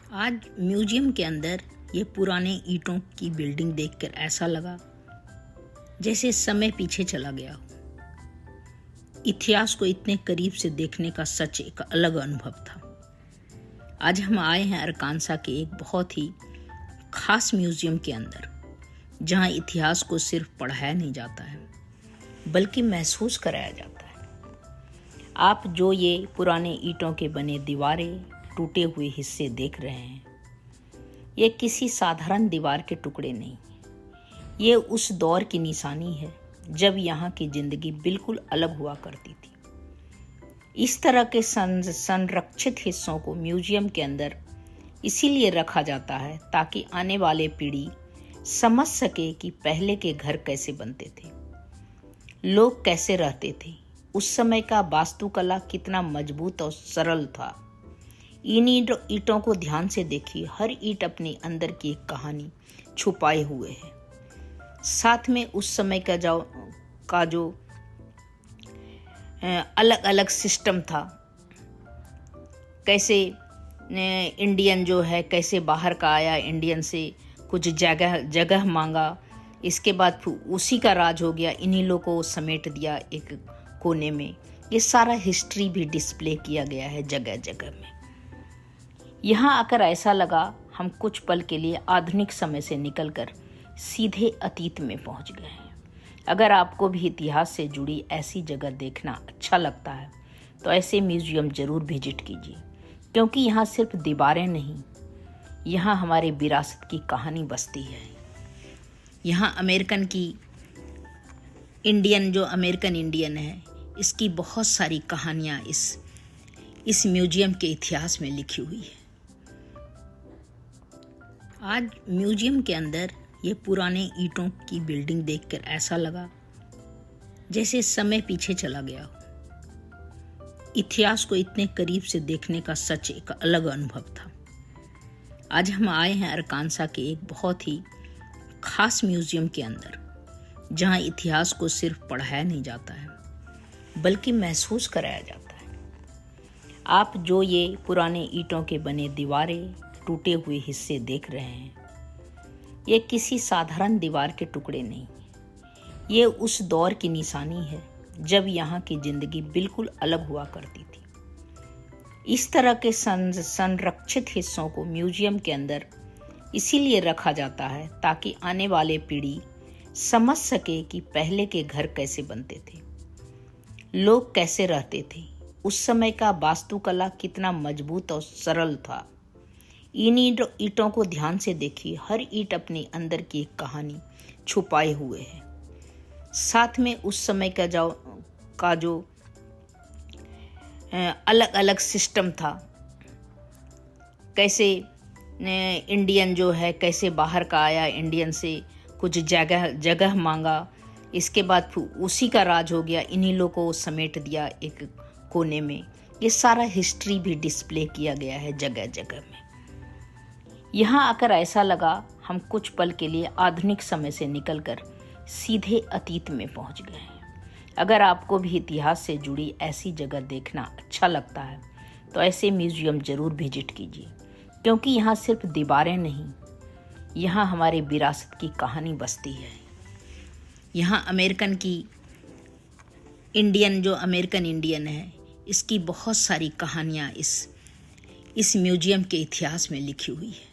आज म्यूजियम के अंदर ये पुराने ईंटों की बिल्डिंग देखकर ऐसा लगा जैसे समय पीछे चला गया हो। इतिहास को इतने करीब से देखने का सच एक अलग अनुभव था। आज हम आए हैं अरकानसा के एक बहुत ही खास म्यूजियम के अंदर, जहां इतिहास को सिर्फ पढ़ाया नहीं जाता है बल्कि महसूस कराया जाता है। आप जो ये पुराने ईंटों के बने दीवारें, टूटे हुए हिस्से देख रहे हैं, ये किसी साधारण दीवार के टुकड़े नहीं, ये उस दौर की निशानी है जब यहाँ की जिंदगी बिल्कुल अलग हुआ करती थी। इस तरह के संरक्षित हिस्सों को म्यूजियम के अंदर इसीलिए रखा जाता है ताकि आने वाले पीढ़ी समझ सके कि पहले के घर कैसे बनते थे, लोग कैसे रहते थे, उस समय का वास्तुकला कितना मजबूत और सरल था। इन ईंटों को ध्यान से देखिए, हर ईंट अपने अंदर की एक कहानी छुपाए हुए है। साथ में उस समय का जो अलग अलग सिस्टम था, कैसे इंडियन जो है कैसे बाहर का आया, इंडियन से कुछ जगह मांगा, इसके बाद उसी का राज हो गया, इन्हीं लोगों को समेट दिया एक कोने में। ये सारा हिस्ट्री भी डिस्प्ले किया गया है जगह जगह में। यहाँ आकर ऐसा लगा हम कुछ पल के लिए आधुनिक समय से निकलकर सीधे अतीत में पहुँच गए हैं। अगर आपको भी इतिहास से जुड़ी ऐसी जगह देखना अच्छा लगता है तो ऐसे म्यूजियम ज़रूर विजिट कीजिए, क्योंकि यहाँ सिर्फ दीवारें नहीं, यहाँ हमारे विरासत की कहानी बसती है। यहाँ अमेरिकन इंडियन है, इसकी बहुत सारी कहानियाँ इस म्यूजियम के इतिहास में लिखी हुई है। आज म्यूजियम के अंदर ये पुराने ईंटों की बिल्डिंग देखकर ऐसा लगा जैसे समय पीछे चला गया हो। इतिहास को इतने करीब से देखने का सच एक अलग अनुभव था। आज हम आए हैं अरकानसा के एक बहुत ही खास म्यूजियम के अंदर, जहां इतिहास को सिर्फ पढ़ाया नहीं जाता है बल्कि महसूस कराया जाता है। आप जो ये पुराने ईंटों के बने दीवारें, टूटे हुए हिस्से देख रहे हैं, ये किसी साधारण दीवार के टुकड़े नहीं, ये उस दौर की निशानी है जब यहाँ की जिंदगी बिल्कुल अलग हुआ करती थी। इस तरह के संरक्षित हिस्सों को म्यूजियम के अंदर इसीलिए रखा जाता है ताकि आने वाले पीढ़ी समझ सके कि पहले के घर कैसे बनते थे, लोग कैसे रहते थे, उस समय का वास्तुकला कितना मजबूत और सरल था। इन ईंटों को ध्यान से देखिए, हर ईंट अपने अंदर की एक कहानी छुपाए हुए है। साथ में उस समय का जो अलग अलग सिस्टम था, कैसे इंडियन जो है कैसे बाहर का आया, इंडियन से कुछ जगह मांगा, इसके बाद उसी का राज हो गया, इन्हीं लोगों को समेट दिया एक कोने में। ये सारा हिस्ट्री भी डिस्प्ले किया गया है जगह जगह में। यहाँ आकर ऐसा लगा हम कुछ पल के लिए आधुनिक समय से निकलकर सीधे अतीत में पहुँच गए हैं। अगर आपको भी इतिहास से जुड़ी ऐसी जगह देखना अच्छा लगता है तो ऐसे म्यूजियम ज़रूर विजिट कीजिए, क्योंकि यहाँ सिर्फ दीवारें नहीं, यहाँ हमारे विरासत की कहानी बसती है। यहाँ अमेरिकन इंडियन है, इसकी बहुत सारी कहानियाँ इस म्यूजियम के इतिहास में लिखी हुई है।